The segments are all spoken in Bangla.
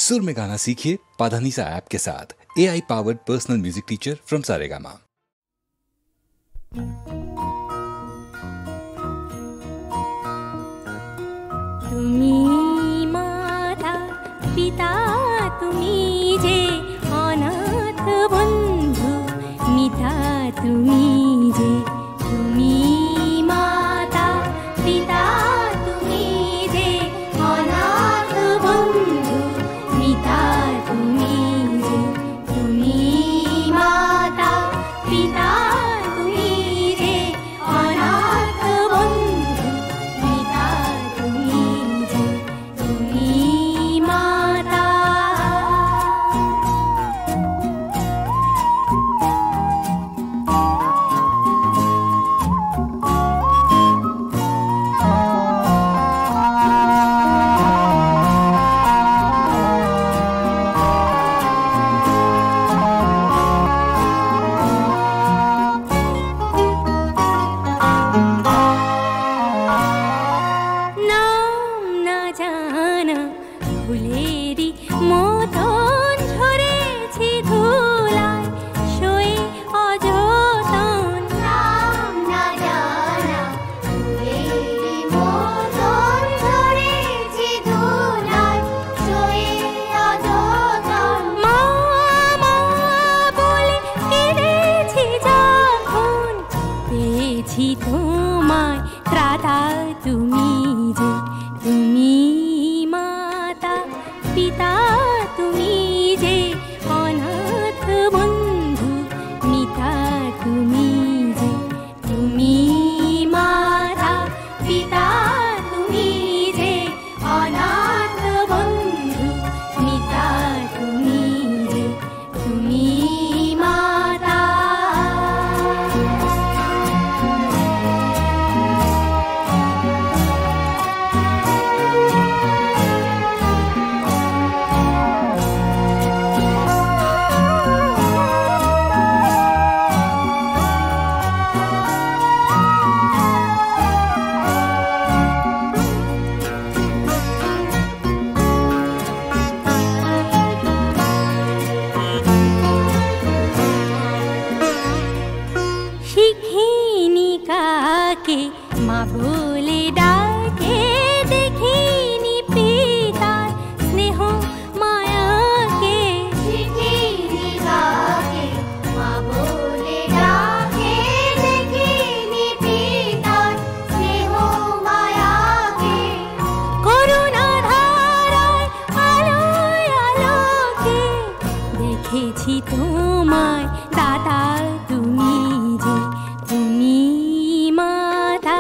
सुर में गाना सीखिए पाधानीसा ऐप के साथ। AI powered personal music teacher from Saregama. তুমি মাতা পিতা তুমি যে অনাথ বন্ধু মিতা তুমি যে তুমি মাতা পিতা তুমি যে অনাথ বন্ধু মিতা তুমি যে তুমি মাতা পিতা তুমি যে অনাথ বন্ধু মিতা তুমি যে তুমি মাতা। নাম না জানা ফুলেরই মতন ঝরেছি ধুলায় শোয়ে অযতন। নাম না জানা ফুলেরই মতন ঝরেছি ধুলায় শোয়ে অযতন। মা মা বলে কেঁদেছি যখন পেয়েছি তোমায় ত্রাতা তুমি যে তুমি মাতা পিতা তুমি যে অনাথ বন্ধু মিতা তুমি যে তুমি মাতা পিতা তুমি যে অনাথ বন্ধু মিতা তুমি যে তুমি মাতা। শিখিনি কাকে মা বলে ডাকে দেখিনি পিতার স্নেহ মায়াকে। শিখিনি কাকে মা বলে ডাকে দেখিনি পিতার স্নেহ মায়াকে। করুণা ধারায় আলোয় আলোকে দেখেছি তোমায় দাদা তুমি যে তুমি মাতা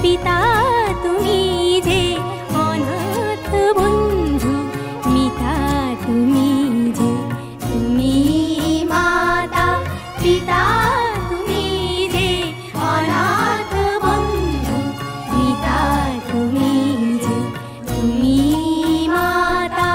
পিতা তুমি যে অনাথ বন্ধু মিতা তুমি যে তুমি মাতা পিতা তুমি যে অনাথ বন্ধু মিতা তুমি যে তুমি মাতা।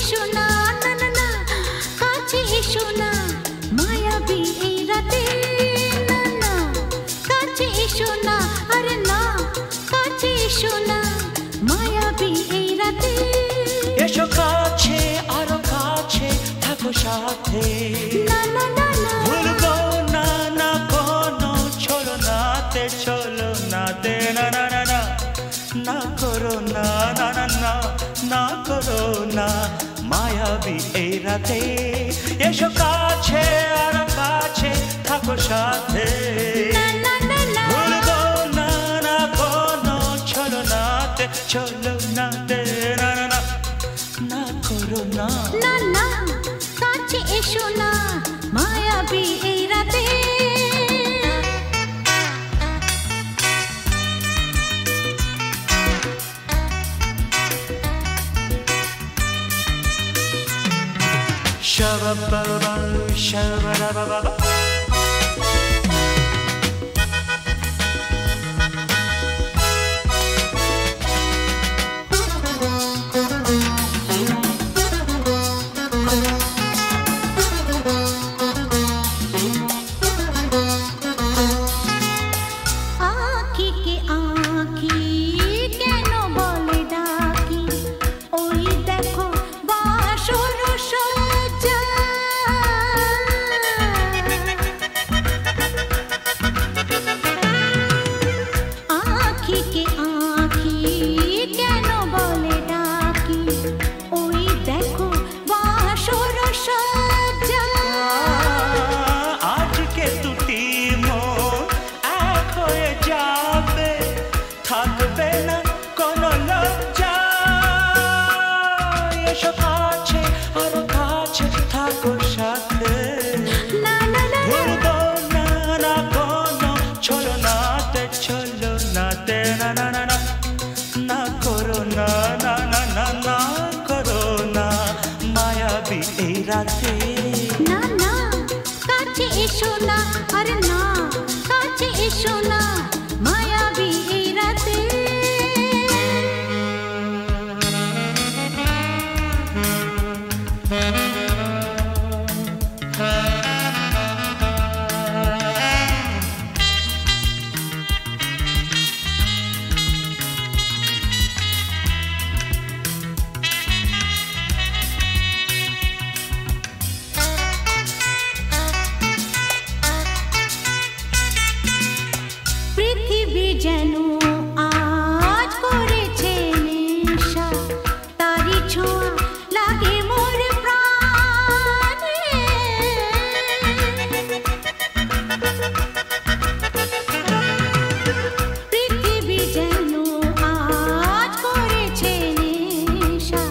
এসো না, না না না, কাছে এসো না, মায়াবী এই রাতে, না না, কাছে এসো না, আরে না, কাছে এসো না, মায়াবী এই রাতে। এসো কাছে, আরো কাছে থাকো সাথে, না না না না, ভুলবো না না কোনো ছলনাতে, ছলনাতে, না না না না, না করো না, না না না, না করো না, মায়াবী এই রাতে। এসো কাছে, আরো কাছে থাকো সাথে, না না না না, ভুলবো না না কোনো ছলনাতে, ছলনাতে, না না না, না করো না। না না, কাছে এসো না, মায়াবী এই রাতে। Shabba-ba-ba, shabba-da-ba-ba-ba. আঁখি কে আঁখি কেন বলে ডাকি, ওই দেখো বাসর সজ্জা। আঁখি কে আঁখি কেন বলে ডাকি, ওই দেখো বাসর সজ্জা। আজকে দুটি মন এক হয়ে যাবে, থাকবে না কোনো লজ্জা। এসো কাছে, আরো কাছে থাকো সাথে, না না না, ভুলবো না না কোনো ছলনাতে, ছলনাতে, না না না না, না করো না, না না না, না করো না, মায়াবী এই রাতে। না না, কাছে এসো না, আরে না, কাছে এসো না, মায়াবী এই রাতে। পৃথিবী যেন আজ করেছে নেশা, তারি ছোঁয়া লাগে মোর প্রাণে। পৃথিবী যেন আজ করেছে নেশা,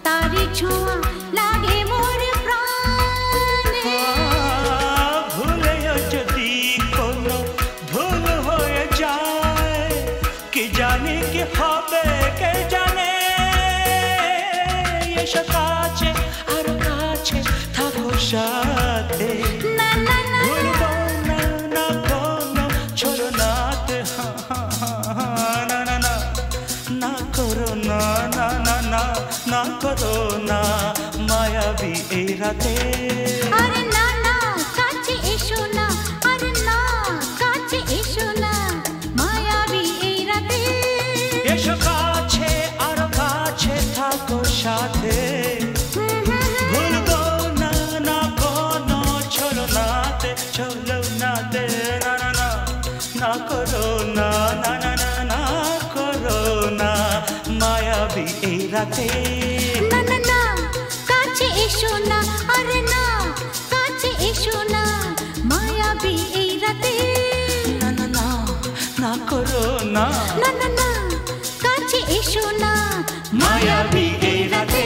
তারি ছোঁয়া লাগে মোর প্রাণে। ভুলেও যদি কোনো ভুল হয়ে যায়, কি জানি কি হবে কে জানে। এসো কাছে, আরো কাছে থাকো সাথে, না না না, ভুলবো না না কোনো ছলনাতে, না না না, না করো না, না না না, না করো না, মায়াবী এই রাতে। আরে না না, কাছে এসো না, আরে না, কাছে এসো না, মায়াবী এই রাতে। এসো কাছে, আরো কাছে থাকো সাথে, ভুলবো না না কোনো ছলনাতে, ছলনাতে, না না না, না করো না, না না না, না করো না, মায়াবী এই রাতে। না না না, কাছে এসো না, আরে না, কাছে এসো না, মায়াবী এই রাতে। না না না, না করো না, না না না, কাছে এসো না, মায়াবী এই রাতে।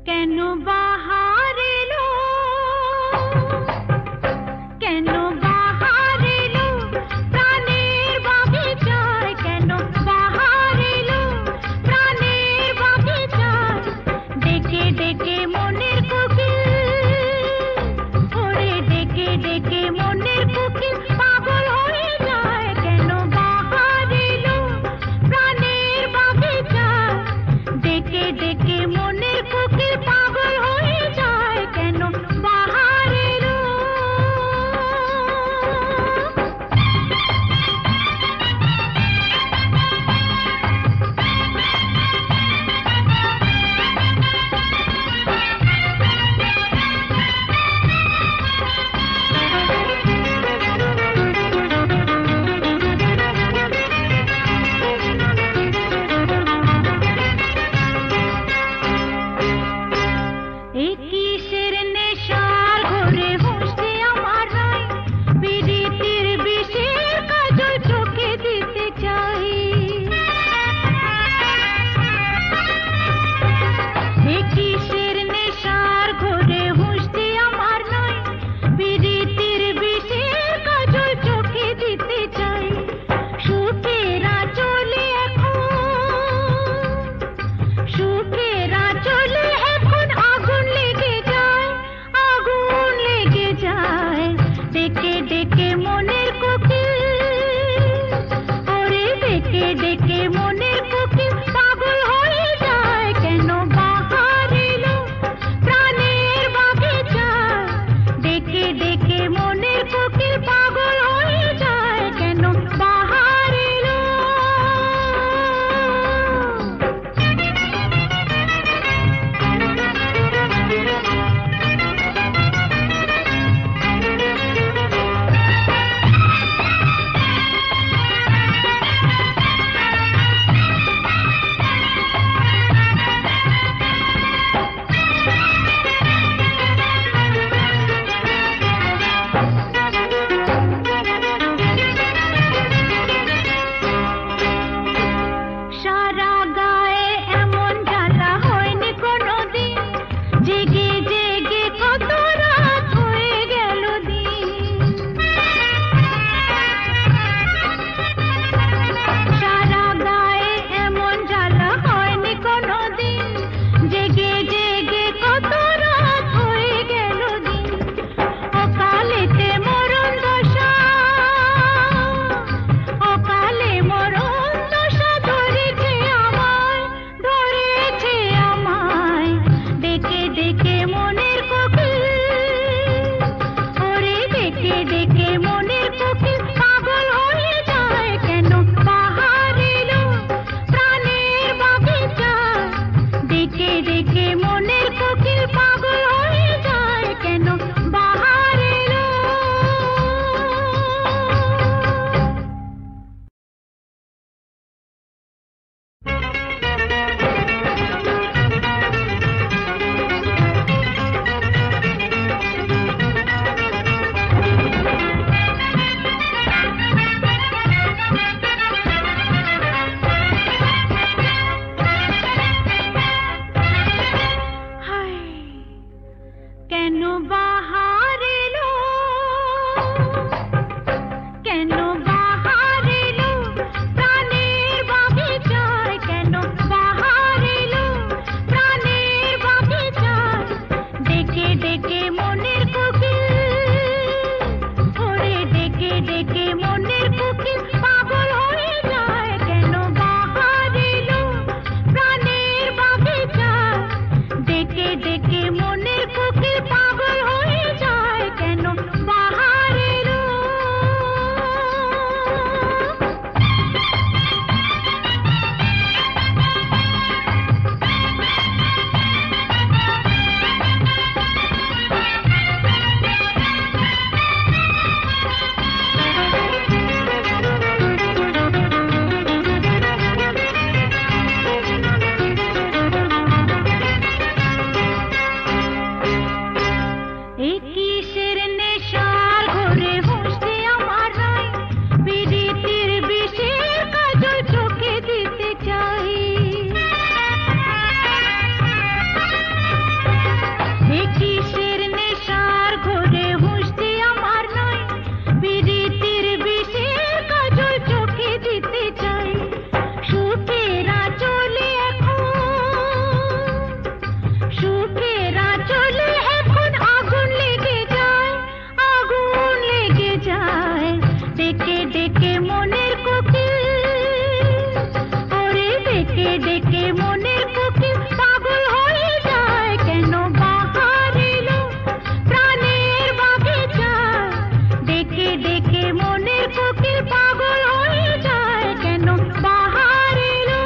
কেন বাহার এলো ডেকে মনের কোকিল পাগল হয়ে যায় কেন বাহার এলো প্রাণের বাগিচায় ডেকে ডেকে মনের কোকিল পাগল হয়ে যায় কেন বাহার এলো সারা গায়ে এমন জ্বালা হয়নি কোনোদিন জেগে জেগে কত রাত হয়ে গেল দিন সারা গায়ে এমন জ্বালা হয়নি কোনোদিন জেগে জেগে কত রাত হয়ে গেল দিন অকালেতে মরণ দশা অকালে মরণ দশা ধরেছে আমায় ডেকে ডেকে মনের কোকিল ওরে ডেকে ডেকে মনের কোকিল পাগল হয়ে যায় কেন বাহার এলো প্রাণের বাগিচায় ডেকে ডেকে মনের কোকিল পাগল হয়ে যায় কেন বাহার এলো হায় কেন বাহার এলো কেন বাহার এলো প্রাণের বাগিচায় কেন বাহার এলো প্রাণের বাগিচায় ডেকে ডেকে মনের কোকিল ওরে ডেকে ডেকে মনের কোকিল পাগল হয়ে যায় কেন বাহার এলো প্রাণের বাগিচায় ডেকে ডেকে মনের কোকিল পাগল হয়ে যায় কেন বাহার এলো এই কিসের নেশার ঘরে হুঁশে আমার নাই বিড়িটির বিষের কাজল চোখে দিতে চাই এই কিসের নেশার ঘরে হুঁশে আমার নাই বিড়িটির বিষের কাজল চোখে দিতে চাই সুখেরা চলে এখন সুখেরা চলে এখন আগুন লেগে যায় ডেকে ডেকে মনের কোকিল ওরে ডেকে ডেকে মনের কোকিল পাগল হয়ে যায় কেন বাহার এলো প্রাণের বাগিচায় ডেকে ডেকে মনের কোকিল পাগল হয়ে যায় কেন বাহার এলো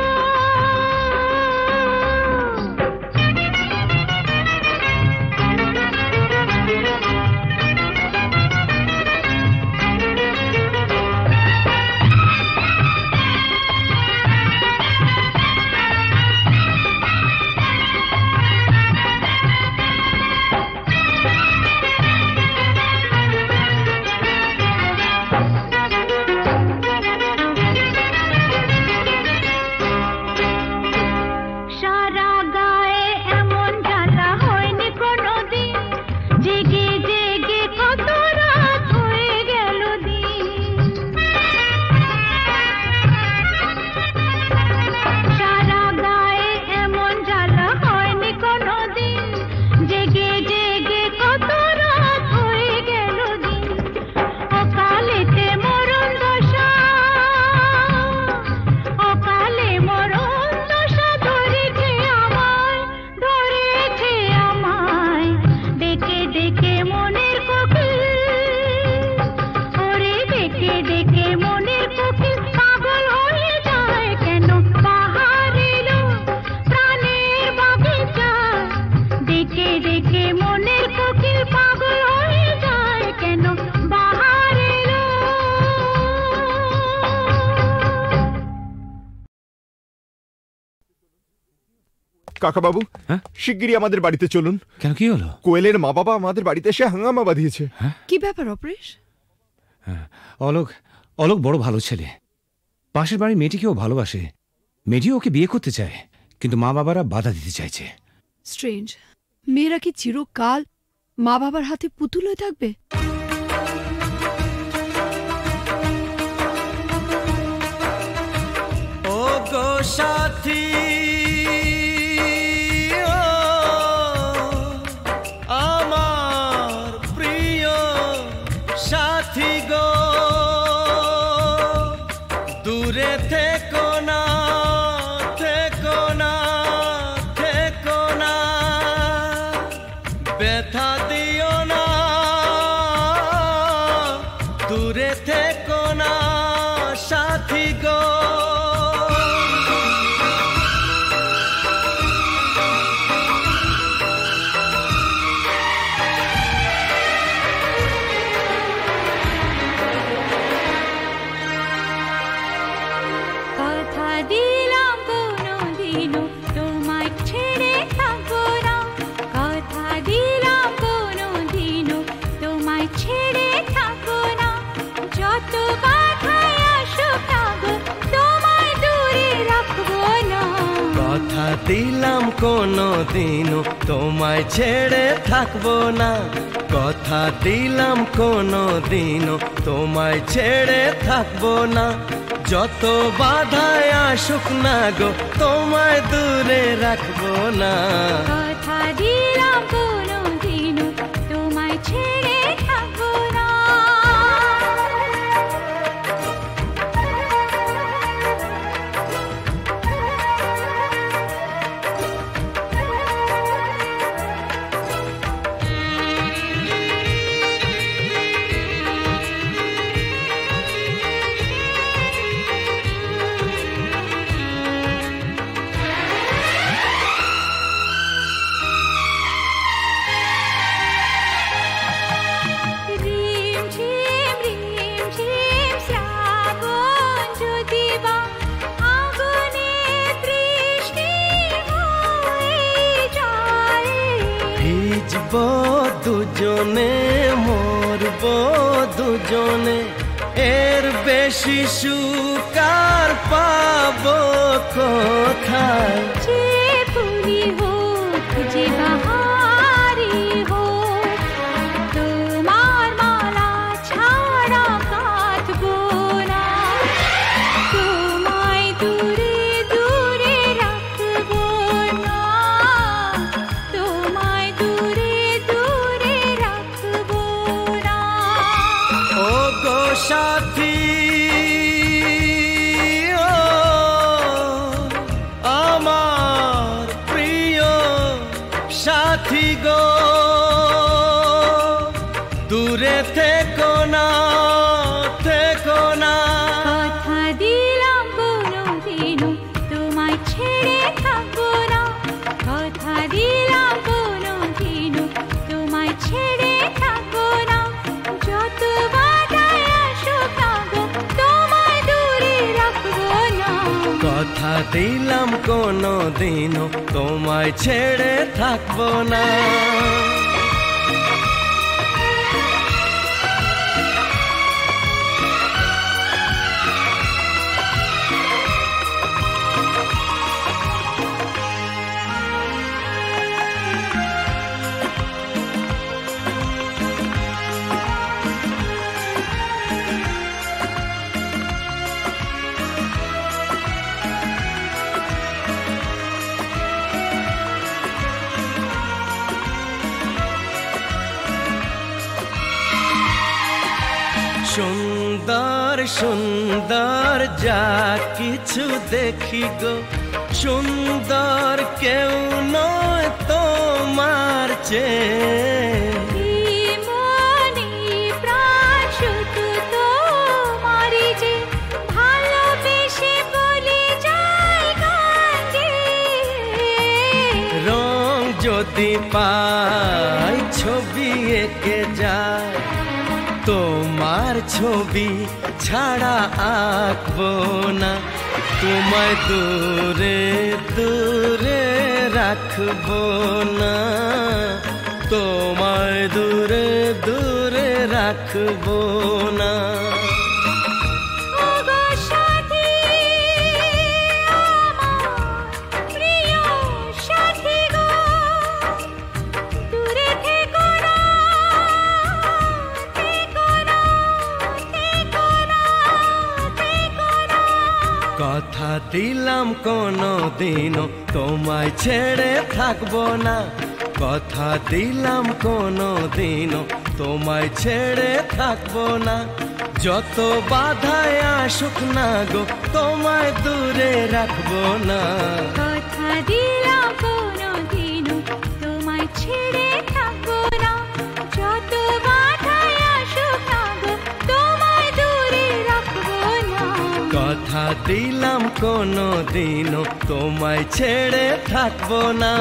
কাকা বাবু, শিগগিরই আমাদের বাড়িতে চলুন। কেন, কি হলো? কোয়েলের মা বাবা আমাদের বাড়িতে এসে হাঙ্গামা বাঁধিয়েছে। কি ব্যাপার অপরেশ? অলোক অলোক বড় ভালো ছেলে, পাশের বাড়ির মেয়েটিকেও ভালোবাসে, মেয়েটিও ওকে বিয়ে করতে চায়, কিন্তু মা বাবারা বাধা দিতে চাইছে। স্ট্রেঞ্জ, মেয়েরা কি চিরকাল মা বাবার হাতে পুতুল হয়ে থাকবে? ও গো সাথী, আমার প্রিয় সাথী গো, দূরে থেকো না, থেকো না, থেকো না, ব্যথা দিও না, দূরে থেকো না সাথী গো। কথা দিলাম কোনোদিনও তোমায় ছেড়ে থাকবো না, কথা দিলাম কোনোদিনও তোমায় ছেড়ে থাকবো না, যত বাধাই আসুক না গো তোমায় দূরে রাখবো না। কথা দিলাম কোনোদিনও তোমায় ছেড়ে থাকবো না, কথা দিলাম কোনোদিনও তোমায় ছেড়ে থাকবো না, যত বাধায় আসুক না গো তোমায় দূরে রাখবো না। কথা দিলাম কোনোদিনও তোমায় ছেড়ে থাকবো না। ভিজবো দুজনে, মরবো দুজনে, এর বেশি সুখ আর পাবো কোথায়? যে ফুলি হোক, যে বাহারি হোক, তোমার মালা ছাড়া কাটবো না, তোমায় দূরে দূরে রাখবো না, তোমায় দূরে দূরে রাখবো না। ও গো সাথী, ও আমার প্রিয় সাথী গো, দূরে থেকো না, থেকো না। কথা দিলাম কোনোদিনও তোমায় ছেড়ে থাকবো না, কথা দিলাম কোনোদিনও তোমায় ছেড়ে থাকবো না, যত বাধাই আসুক না গো তোমায় দূরে রাখবো না। কথা দিলাম কোনোদিনও তোমায় ছেড়ে থাকবো না। সুন্দর সুন্দর যা কিছু দেখি গো, সুন্দর কেউ নয় তোমার চেয়ে। মনে প্রাণ শুধু তোমারই যে, ভালোবেসে বলে যায় গান গেয়ে। রং যদি পাই ছবি এঁকে যায়, তোমার ছবি ছাড়া আঁকবো না, তোমায় দূরে দূরে রাখবো না, তোমায় দূরে দূরে রাখবো না। ওগো সাথী, আমার প্রিয় সাথী গো, দূরে থেকো না, থেকো না, থেকো না, থেকো না। কথা দিলাম কোনো দিনও তোমায় ছেড়ে থাকবো না, কথা দিলাম কোনো দিনও তোমায় ছেড়ে থাকবো না। যত বাধায় আসুক না গো তোমায় দূরে রাখবো না। কথা দিলাম কোনোদিনও তোমায় ছেড়ে থাকবো না, যত বাধায় আসুক না গো তোমায় দূরে রাখবো না। কথা দিলাম কোনো দিনও তোমায় ছেড়ে থাকবো না।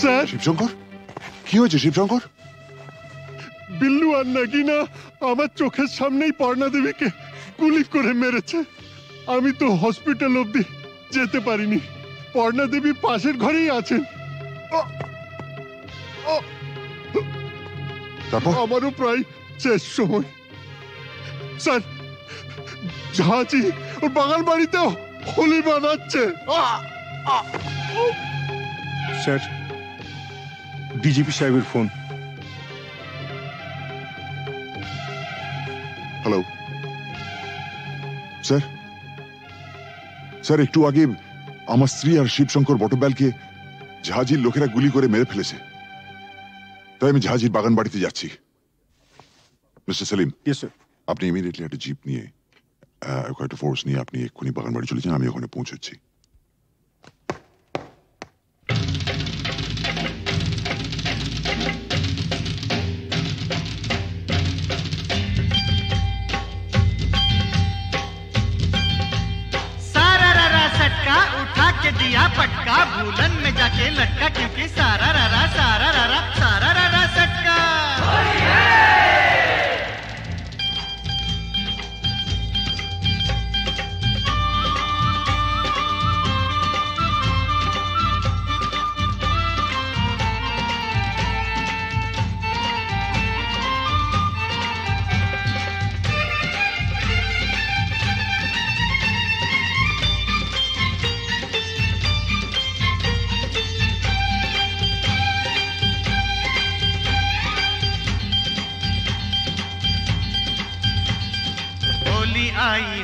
স্যার, শিবশঙ্কর, কি হয়েছে শিবশঙ্কর? বিল্লু আর নাগিনা আমার চোখের সামনেই পর্ণা দেবীকে গুলি করে মেরেছে। আমি তো হসপিটাল অবধি যেতে পারিনি। পর্ণা দেবী পাশের ঘরেই আছেন। তারপর? আমারও প্রায় শেষ সময়। স্যার, ঝাঁচি ওর বাগান বাড়িতেও হোলি বানাচ্ছে। স্যার, ডিজিপি সাহেবের ফোন। হ্যালো স্যার, স্যার একটু আগে আমার স্ত্রী আর শিবশঙ্কর বটব্যালকে ঝাঁঝির লোকেরা গুলি করে মেরে ফেলেছে, তাই আমি ঝাঁঝির বাগান বাড়িতে যাচ্ছি। মিস্টার সেলিম, আপনি ইমিডিয়েটলি একটা জিপ নিয়ে একটা ফোর্স নিয়ে আপনি এক্ষুনি বাগান বাড়ি চলে যান, আমি ওখানে পৌঁছচ্ছি। दिया पटका भूलन में जाके लटका, क्योंकि सारा रारा सटका।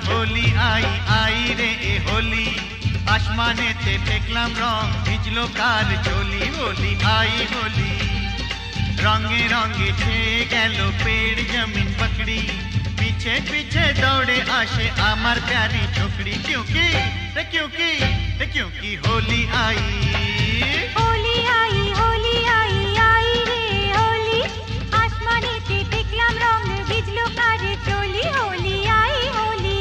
होली आई आई रे ए होली, आसमाने ते फेंकलाम रंग भिजलो काल चोली। होली आई होली, रंगे रंगे छेए गेलो पेड़ जमीन पकड़ी, पीछे पीछे दौड़े आशे आमार प्यारी छोकरी। क्योंकि होली आई, होली आई, होली आई, आई रे होली, आसमाने ते फेंकलाम रंग भिजलो काल चोली। होली आई होली।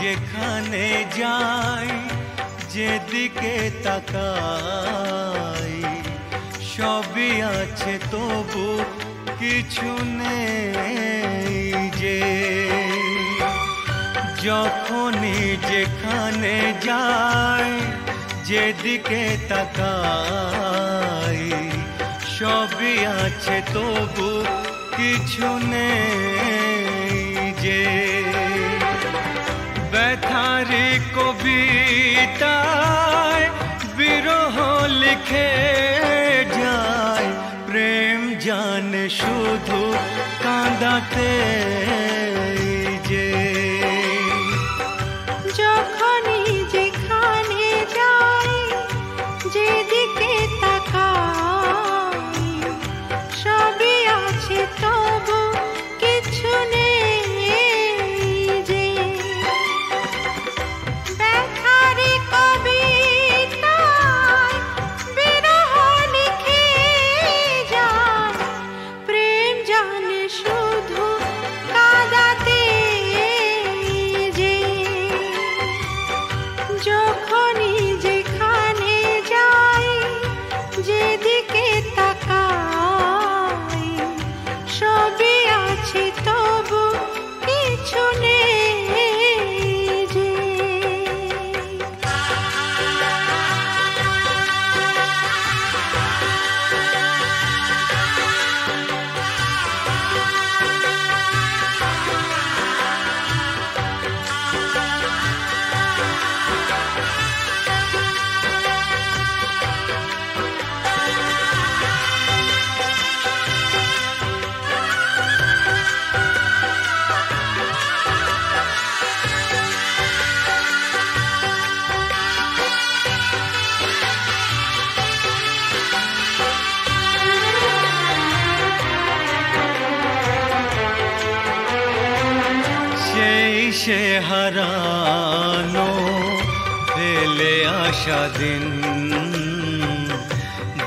যেখানে যাই যেদিকে তাকাই সবই আছে তবু কিছু নেই যে যখনই যেখানে যাই যেদিকে তাকাই সবই আছে তবু কিছু নেই যে ব্যথারি কবিতায় বিরহ লিখে যায় প্রেম জানে শুধু কাঁদাতে যে যখনই যেখানে যাই যেদিকে তাকাই সবই আছে তবু কিছু নেই যে ব্যথারি কবিতায় বিরহ লিখে যায় প্রেম জানে শুধু কাঁদাতে যে যখনই যেখানে যাই যেদিকে তাকাই সবই আছে তবু কিছু নেই যে সে হারানো ফেলে আসা দিন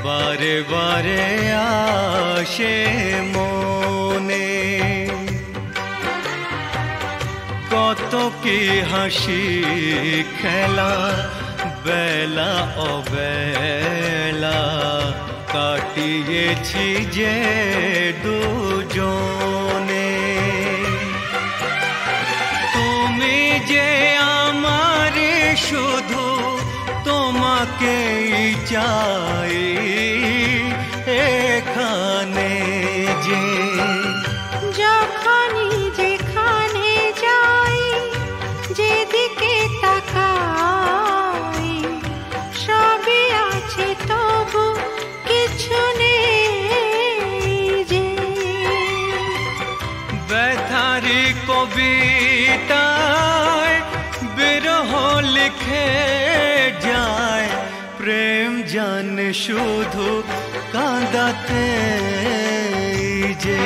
বারে বারে আসে মনে কত কি হাসি খেলা বেলা অবেলা কাটিয়েছি যে দুজনে তুমি যে আমার শুধু তোমাকেই চাই এখানে যে যখনই যেখানে যাই যেদিকে তাকাই সবই আছে তবু কিছু নেই যে ব্যথারি কবিতায় বিরহ লিখে যায় প্রেম জানে শুধু কাঁদাতে যে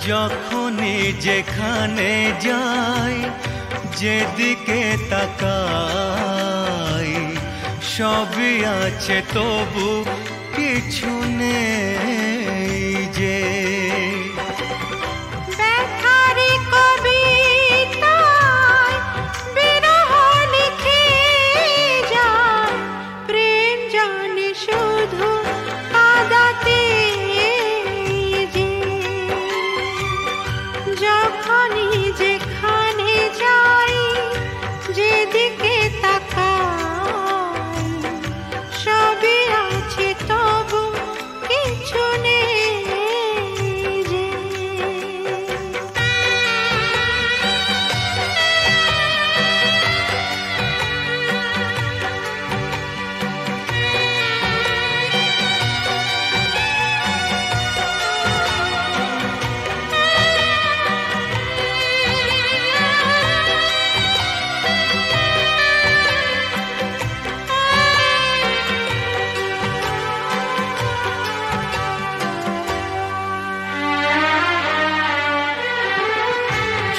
যখনই যেখানে যাই যেদিকে তাকাই সবই আছে তবু কিছু নেই যে যখনই যেখানে যাই যেদিকে তাকাই সবই আছে তবু কিছু নেই যে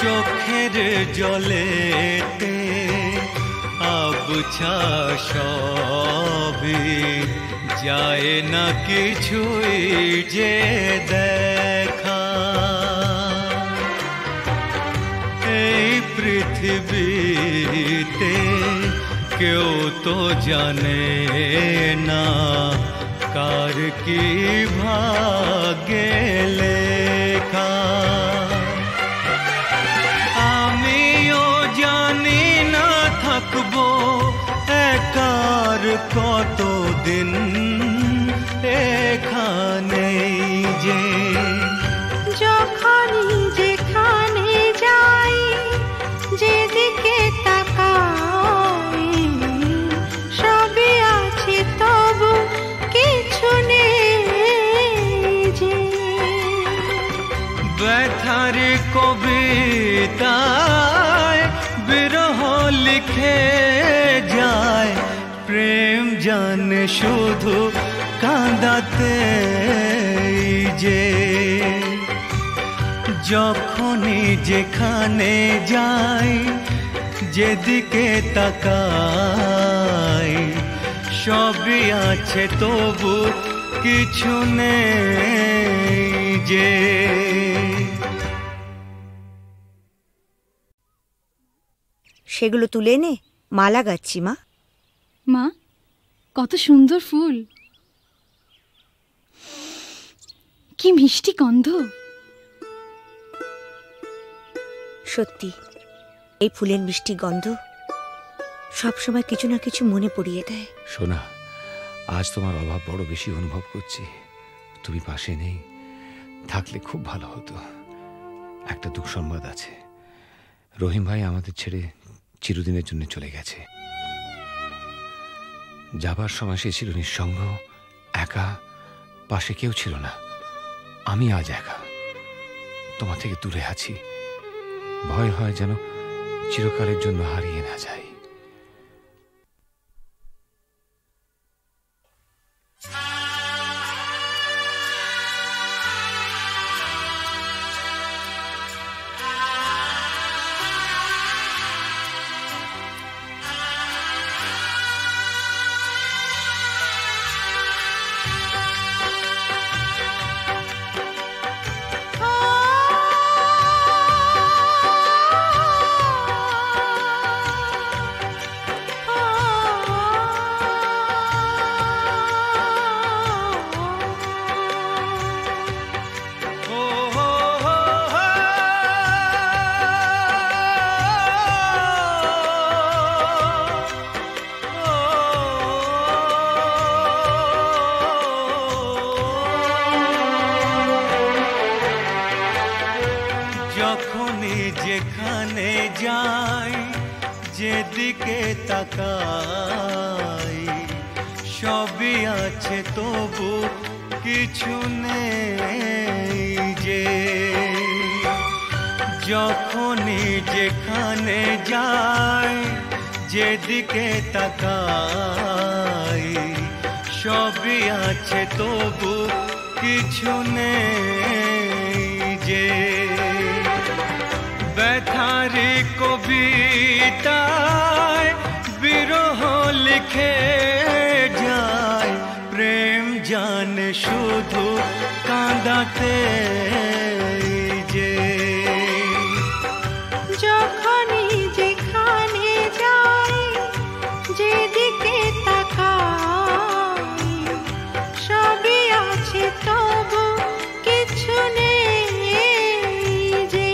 চোখের জলেতে আবছা সবই যায় না কিছুই যে দেখা এই পৃথিবীতে কেউ তো জানে না কার কি ভাগ্যে লেখা আমিও জানি না থাকবো একার কতদিন এখানে যে যখনই যেখানে যাই যেদিকে তাকাই সবই আছে তবু কিছু নেই যে ব্যথার কবিতায় বিরহ লিখে যায় প্রেম জানে শুধু কাঁদাতে যে যখনই যেখানে যাই যেদিকে তাকাই সবই আছে তবু কিছু নেই যে সেগুলো তুলে নে মালা গাচ্ছি মা। মা কত সুন্দর ফুল, কি মিষ্টি গন্ধ। সত্যি এই ফুলের মিষ্টি গন্ধ সবসময় কিছু না কিছু মনে পড়িয়ে দেয়। সোনা, আজ তোমার অভাব বড় বেশি অনুভব করছি। তুমি পাশে নেই, থাকলে খুব ভালো হতো। একটা দুঃসংবাদ আছে, রহিম ভাই আমাদের ছেড়ে চিরদিনের জন্য চলে গেছে। যাবার সময় সে ছিল নিঃসঙ্গ, একা, পাশে কেউ ছিল না। আমি আজ একা, তোমার থেকে দূরে আছি। ভয় হয় যেন চিরকালের জন্য হারিয়ে না যাই। যখনই যেখানে যাই যেদিকে তাকাই সবই আছে তবু কিছু নেই যে যখনই যেখানে যাই যেদিকে তাকাই সবই আছে তবু কিছু নেই যে ব্যথারি কবিতায় বিরহ লিখে যায় প্রেম জানে শুধু কাঁদাতে যে যখনই যেখানে যাই যেদিকে তাকাই সবই আছে তবু কিছু নেই যে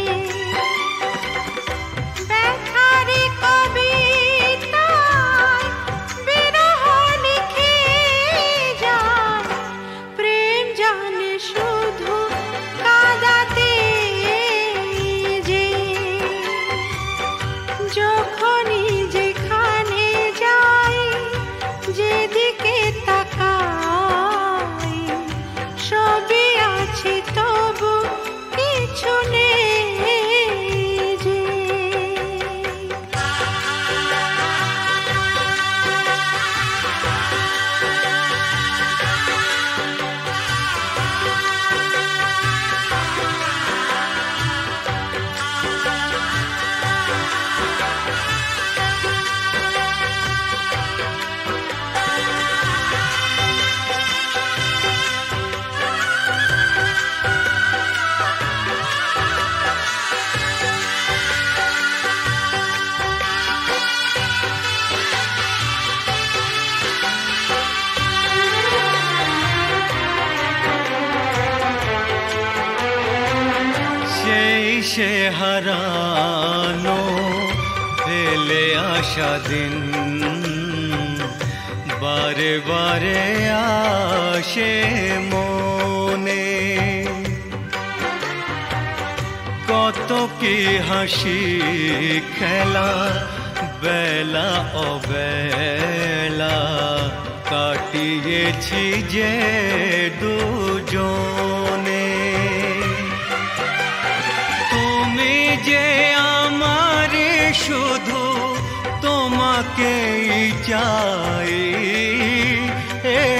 সে হারানো ফেলে আসা দিন বারে বারে আসে মনে। কত কি হাসি খেলা বেলা অবেলা কাটিয়েছি যে দুজনে। তুমি যে আমার শুধু তোমাকেই চাই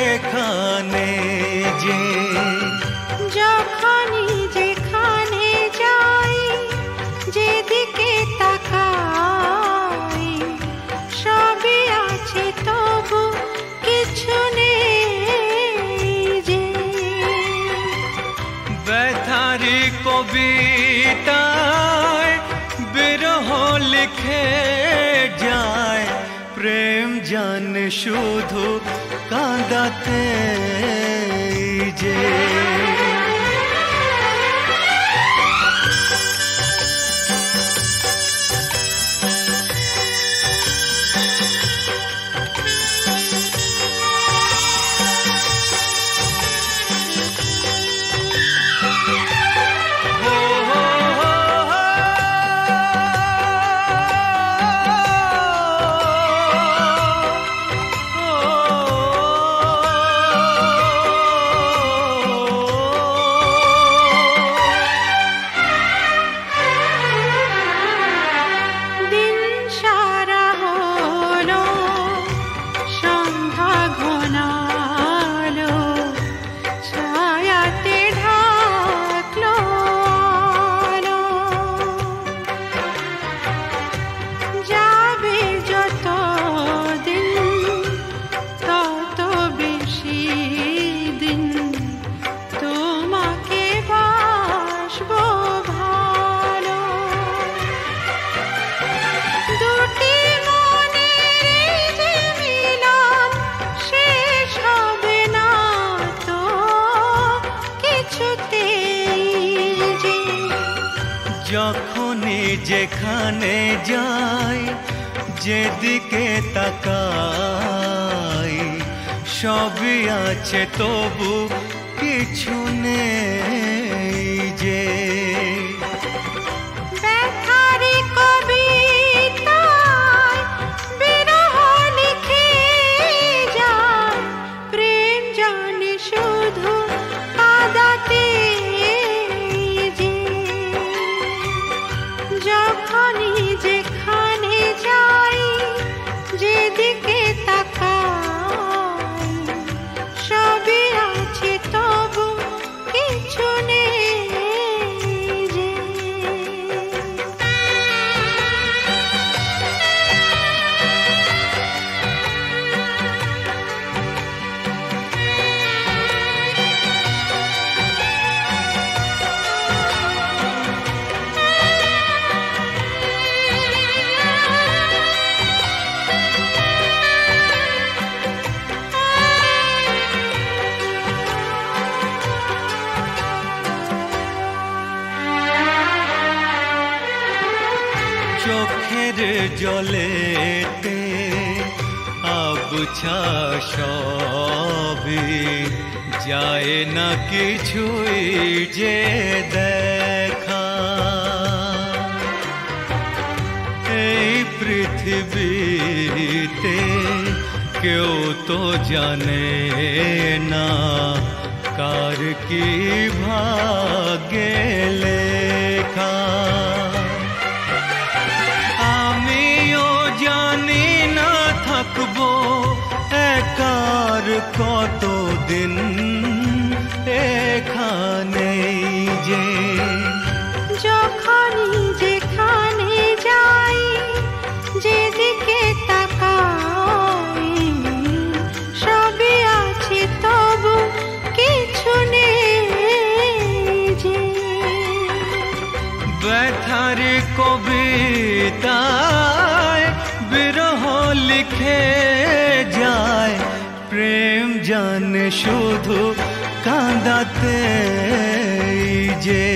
এখানে যে। যখনই যেখানে যাই যেদিকে তাকাই সবই আছে তবু কিছু নেই যে। ব্যথারি কবিতায় বিরহ লিখে যায় প্রেম জানে শুধু কাঁদাতে যে। যখনই যেখানে যাই যেদিকে তাকাই সবই আছে তবু কিছু নেই যে। ব্যথারি কবিতায় বিরহ লিখে যায় প্রেম জানে শুধু কাঁদাতে যে। যখনই যেখানে যাই যেদিকে তাকাই সবই আছে তবু কিছু নেই যে। চোখের জলেতে আবছা সবই যায় না কিছুই যে দেখা। এই পৃথিবীতে কেউ তো জানে না কার কি ভাগ্যে লেখা। আমিও জানি না থাকবো একার কতদিন এখানে যে। যখনই যেখানে যাই যেদিকে তাকাই সবই আছে তবু কিছু নেই যে। ব্যথারি কবিতায় বিরহ লিখে যায় প্রেম জানে শুধু কাঁদাতে যে।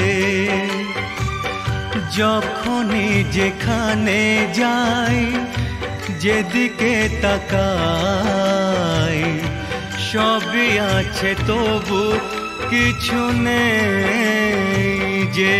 যখনই যেখানে যাই, যেদিকে তাকাই, সবই আছে তবু কিছু নেই যে।